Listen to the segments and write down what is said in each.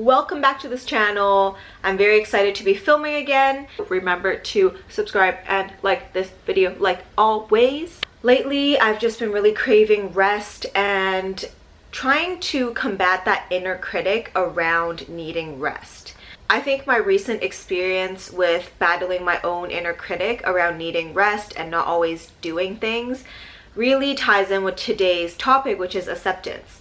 welcome back to this channel. I'm very excited to be filming again. Remember to subscribe and like this video like always. Lately, I've just been really craving rest and trying to combat that inner critic around needing rest. I think my recent experience with battling my own inner critic around needing rest and not always doing things really ties in with today's topic, which is acceptance.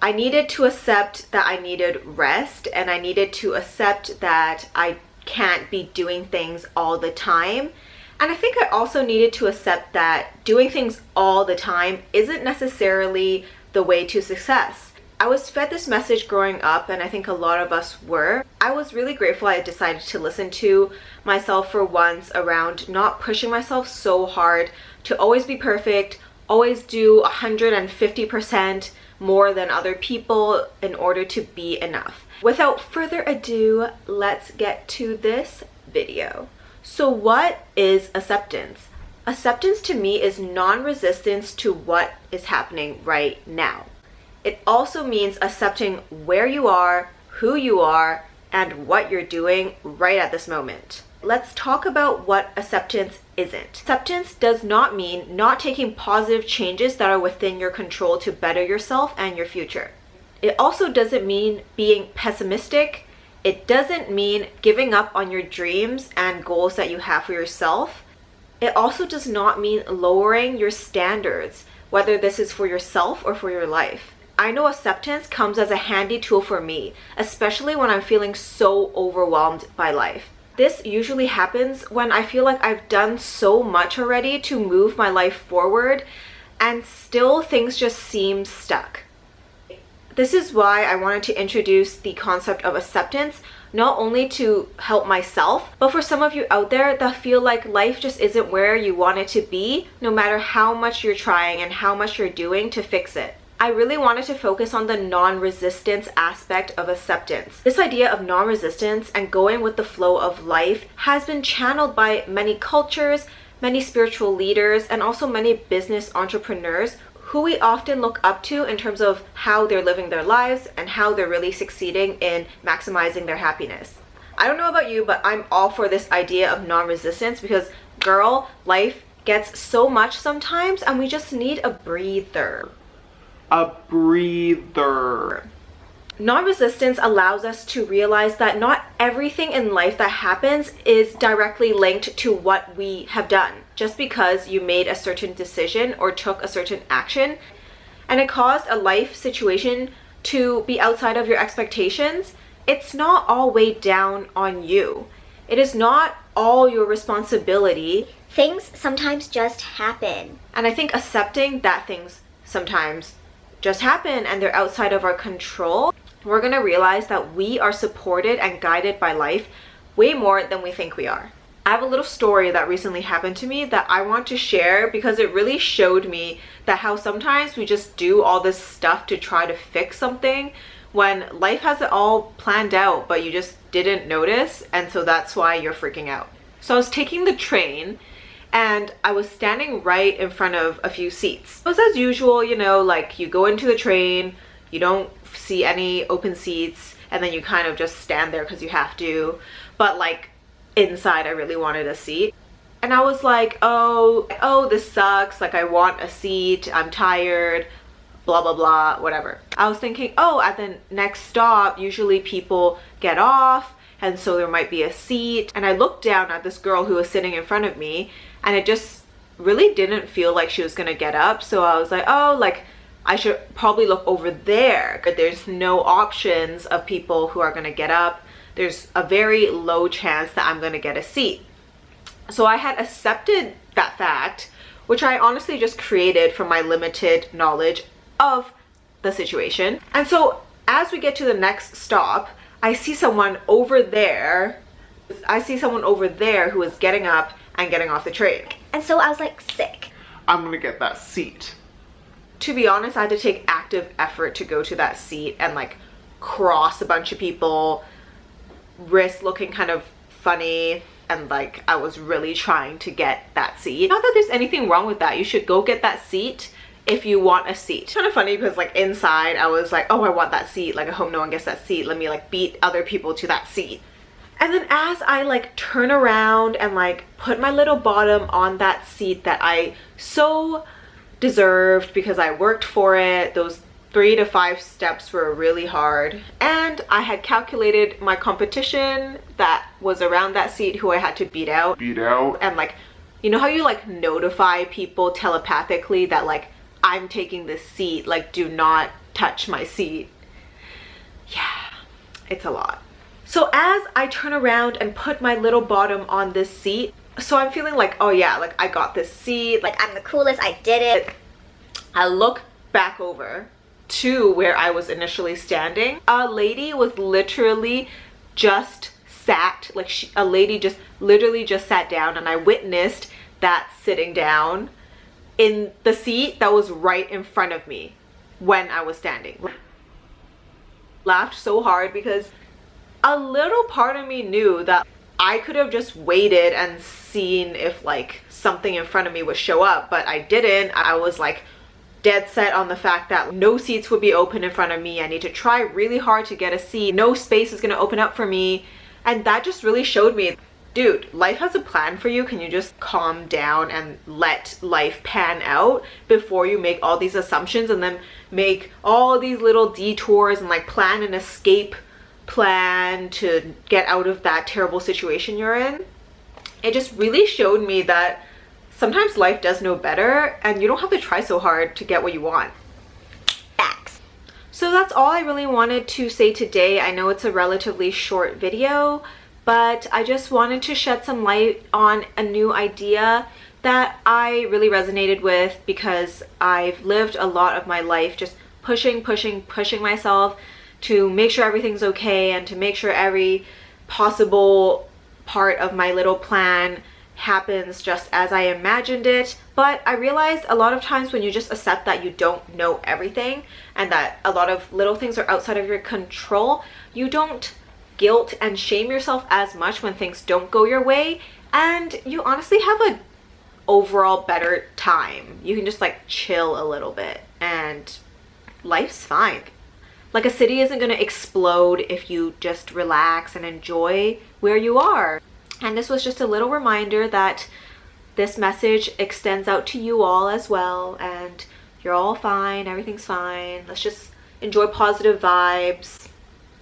I needed to accept that I needed rest, and I needed to accept that I can't be doing things all the time. And I think I also needed to accept that doing things all the time isn't necessarily the way to success. I was fed this message growing up, and I think a lot of us were. I was really grateful I decided to listen to myself for once around not pushing myself so hard to always be perfect, always do 150% more than other people in order to be enough. Without further ado, let's get to this video. So what is acceptance? Acceptance to me is non-resistance to what is happening right now. It also means accepting where you are, who you are, and what you're doing right at this moment. Let's talk about what acceptance isn't. Acceptance does not mean not taking positive changes that are within your control to better yourself and your future. It also doesn't mean being pessimistic. It doesn't mean giving up on your dreams and goals that you have for yourself. It also does not mean lowering your standards, whether this is for yourself or for your life. I know acceptance comes as a handy tool for me, especially when I'm feeling so overwhelmed by life. This usually happens when I feel like I've done so much already to move my life forward, and still things just seem stuck. This is why I wanted to introduce the concept of acceptance, not only to help myself, but for some of you out there that feel like life just isn't where you want it to be, no matter how much you're trying and how much you're doing to fix it. I really wanted to focus on the non-resistance aspect of acceptance. This idea of non-resistance and going with the flow of life has been channeled by many cultures, many spiritual leaders, and also many business entrepreneurs who we often look up to in terms of how they're living their lives and how they're really succeeding in maximizing their happiness. I don't know about you, but I'm all for this idea of non-resistance because, girl, life gets so much sometimes and we just need a breather. Non-resistance allows us to realize that not everything in life that happens is directly linked to what we have done. Just because you made a certain decision or took a certain action and it caused a life situation to be outside of your expectations, it's not all weighed down on you. It is not all your responsibility. Things sometimes just happen. And I think accepting that things sometimes just happen and they're outside of our control, we're gonna realize that we are supported and guided by life way more than we think we are. I have a little story that recently happened to me that I want to share because it really showed me that how sometimes we just do all this stuff to try to fix something when life has it all planned out, but you just didn't notice, and so that's why you're freaking out. So I was taking the train and I was standing right in front of a few seats. It was as usual, you know, like you go into the train, you don't see any open seats, and then you kind of just stand there because you have to. But like inside, I really wanted a seat. And I was like, oh, this sucks. Like I want a seat, I'm tired, blah, blah, blah, whatever. I was thinking, oh, at the next stop, usually people get off, and so there might be a seat. And I looked down at this girl who was sitting in front of me, and it just really didn't feel like she was gonna get up. So I was like, oh, like I should probably look over there. But there's no options of people who are gonna get up. There's a very low chance that I'm gonna get a seat. So I had accepted that fact, which I honestly just created from my limited knowledge of the situation. And so as we get to the next stop, I see someone over there. Who is getting up and getting off the train. And so I was like, sick. I'm gonna get that seat. To be honest, I had to take active effort to go to that seat and like cross a bunch of people, risk looking kind of funny, and like I was really trying to get that seat. Not that there's anything wrong with that. You should go get that seat if you want a seat. It's kind of funny because like inside I was like, oh, I want that seat. Like I hope no one gets that seat. Let me like beat other people to that seat. And then as I like turn around and like put my little bottom on that seat that I so deserved because I worked for it, those 3 to 5 steps were really hard, and I had calculated my competition that was around that seat who I had to beat out. And like, you know how you like notify people telepathically that like I'm taking this seat, like do not touch my seat? Yeah, it's a lot. So as I turn around and put my little bottom on this seat, so I'm feeling like, oh yeah, like I got this seat, Like I'm the coolest, I did it. I look back over to where I was initially standing. A lady was literally just sat, like a lady just literally just sat down, and I witnessed that sitting down in the seat that was right in front of me when I was standing. Laughed so hard because a little part of me knew that I could have just waited and seen if like something in front of me would show up, but I didn't. I was like dead set on the fact that no seats would be open in front of me. I need to try really hard to get a seat. No space is going to open up for me. And that just really showed me, dude, life has a plan for you. Can you just calm down and let life pan out before you make all these assumptions and then make all these little detours and like plan an escape plan to get out of that terrible situation you're in? It just really showed me that sometimes life does know better and you don't have to try so hard to get what you want. Facts. So that's all I really wanted to say today. I know it's a relatively short video, but I just wanted to shed some light on a new idea that I really resonated with, because I've lived a lot of my life just pushing myself to make sure everything's okay and to make sure every possible part of my little plan happens just as I imagined it. But I realized a lot of times when you just accept that you don't know everything and that a lot of little things are outside of your control, you don't guilt and shame yourself as much when things don't go your way, and you honestly have a overall better time. You can just like chill a little bit and life's fine. Like a city isn't going to explode if you just relax and enjoy where you are. And this was just a little reminder that this message extends out to you all as well, and you're all fine, everything's fine. Let's just enjoy positive vibes.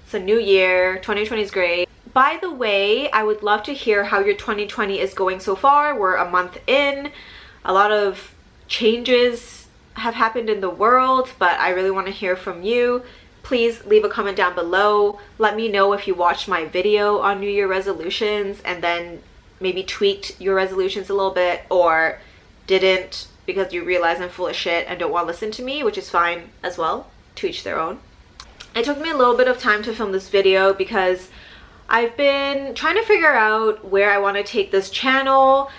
It's a new year, 2020 is great. By the way, I would love to hear how your 2020 is going so far. We're a month in. A lot of changes have happened in the world, but I really want to hear from you. Please leave a comment down below. Let me know if you watched my video on New Year resolutions and then maybe tweaked your resolutions a little bit, or didn't because you realize I'm full of shit and don't want to listen to me, which is fine as well. To each their own. It took me a little bit of time to film this video because I've been trying to figure out where I want to take this channel,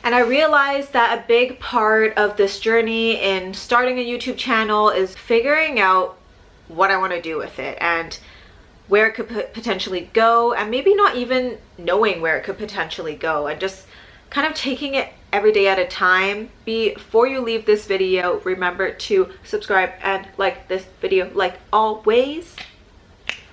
and I realized that a big part of this journey in starting a YouTube channel is figuring out what I want to do with it and where it could potentially go, and maybe not even knowing where it could potentially go, and just kind of taking it every day at a time. Before you leave this video, remember to subscribe and like this video like always.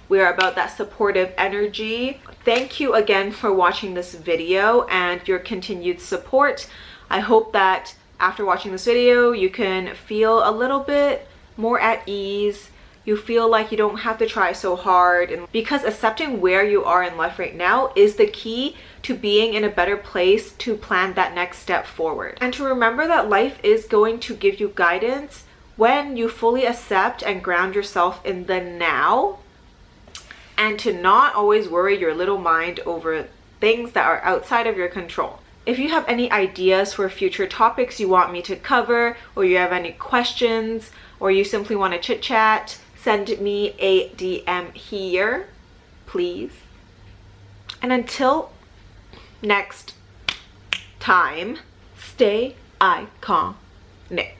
We are about that supportive energy. Thank you again for watching this video and your continued support. I hope that after watching this video you can feel a little bit more at ease. You feel like you don't have to try so hard, and because accepting where you are in life right now is the key to being in a better place to plan that next step forward. And to remember that life is going to give you guidance when you fully accept and ground yourself in the now, and to not always worry your little mind over things that are outside of your control. If you have any ideas for future topics you want me to cover, or you have any questions, or you simply want to chit chat, send me a DM here, please. And until next time, stay iconic.